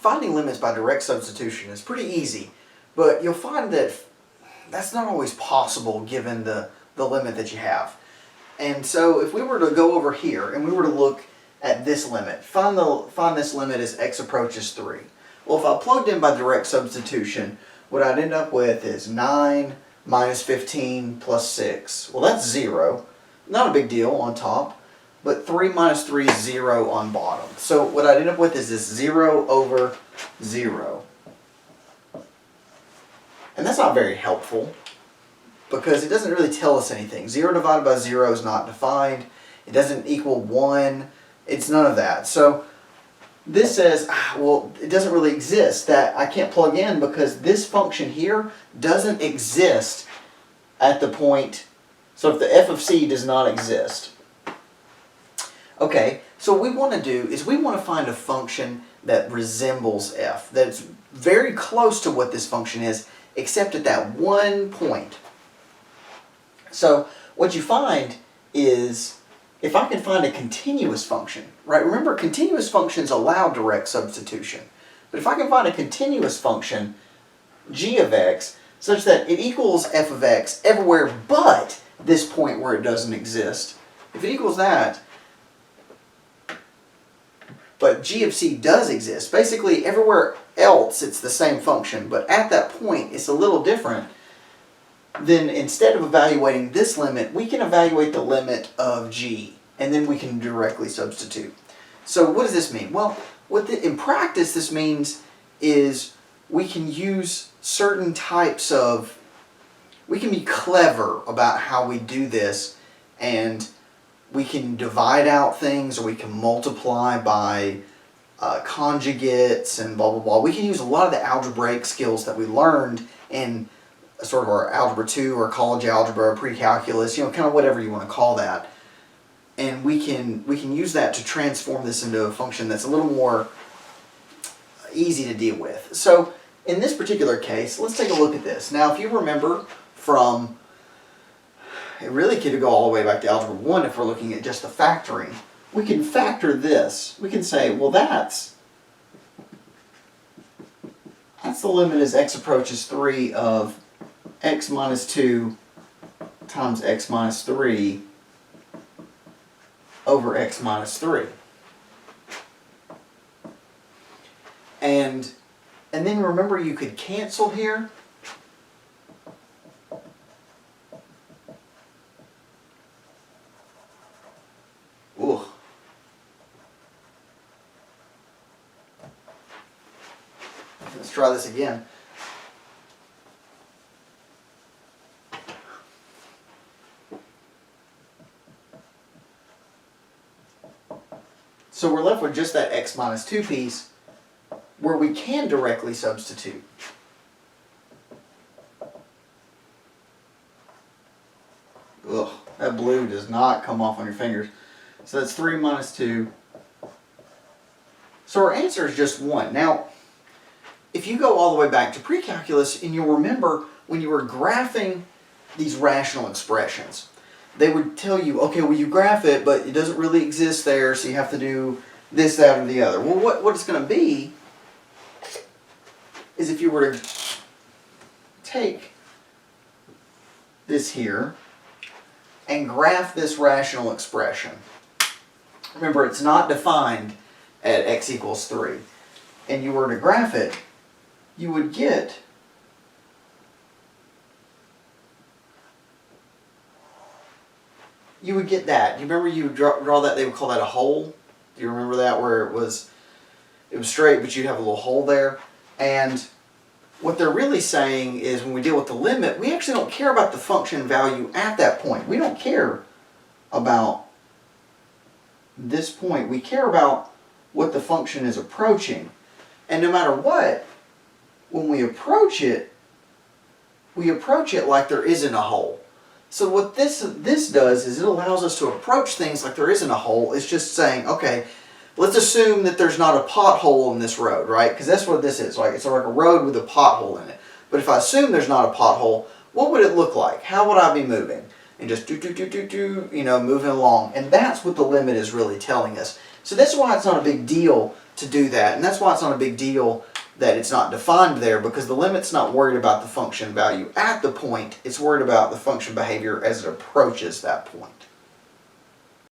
finding limits by direct substitution is pretty easy, but you'll find that that's not always possible given the limit that you have. And so if we were to go over here and we were to look at this limit, find this limit as x approaches 3. Well, if I plugged in by direct substitution, what I'd end up with is 9 minus 15 plus 6. Well, that's 0. Not a big deal on top, but 3 minus 3 is 0 on bottom. So what I'd end up with is this 0 over 0. And that's not very helpful because it doesn't really tell us anything. 0 divided by 0 is not defined. It doesn't equal 1. It's none of that. So this says, well, it doesn't really exist. That I can't plug in because this function here doesn't exist at the point. So if the f of c does not exist. Okay, so what we want to do is we want to find a function that resembles f, that's very close to what this function is, except at that one point. So what you find is, if I can find a continuous function, right? Remember, continuous functions allow direct substitution. But if I can find a continuous function, g of x, such that it equals f of x everywhere but this point where it doesn't exist, if it equals that, but g of c does exist, basically everywhere else it's the same function, but at that point it's a little different, then instead of evaluating this limit, we can evaluate the limit of g, and then we can directly substitute. So what does this mean? Well, in practice this means is we can use certain types of, we can be clever about how we do this, and we can divide out things, or we can multiply by conjugates and blah blah blah. We can use a lot of the algebraic skills that we learned in sort of our Algebra 2 or college algebra, pre-calculus, kind of whatever you want to call that. And we can use that to transform this into a function that's a little more easy to deal with. So in this particular case, let's take a look at this. Now, if you remember from, it really could go all the way back to Algebra 1 if we're looking at just the factoring. We can factor this. We can say, well, that's the limit as x approaches 3 of x minus 2 times x minus 3 over x minus 3. And then remember, you could cancel here. Ooh. Let's try this again. So we're left with just that x minus 2 piece where we can directly substitute. Ugh, that blue does not come off on your fingers. So that's 3 minus 2. So our answer is just 1. Now, if you go all the way back to pre-calculus, and you'll remember when you were graphing these rational expressions, they would tell you, okay, well, you graph it, but it doesn't really exist there, so you have to do this, that, or the other. Well, what it's going to be is if you were to take this here and graph this rational expression. Remember, it's not defined at x equals 3. And you were to graph it, you would get that. You remember you draw that, they would call that a hole? Do you remember that, where it was straight, but you'd have a little hole there? And what they're really saying is, when we deal with the limit, we actually don't care about the function value at that point. We don't care about this point. We care about what the function is approaching. And no matter what, when we approach it like there isn't a hole. So what this does is it allows us to approach things like there isn't a hole. It's just saying, okay, let's assume that there's not a pothole in this road, right? Because that's what this is. It's like a road with a pothole in it. But if I assume there's not a pothole, what would it look like? How would I be moving? And just moving along. And that's what the limit is really telling us. So that's why it's not a big deal to do that, and that's why it's not a big deal that it's not defined there, because the limit's not worried about the function value at the point, it's worried about the function behavior as it approaches that point.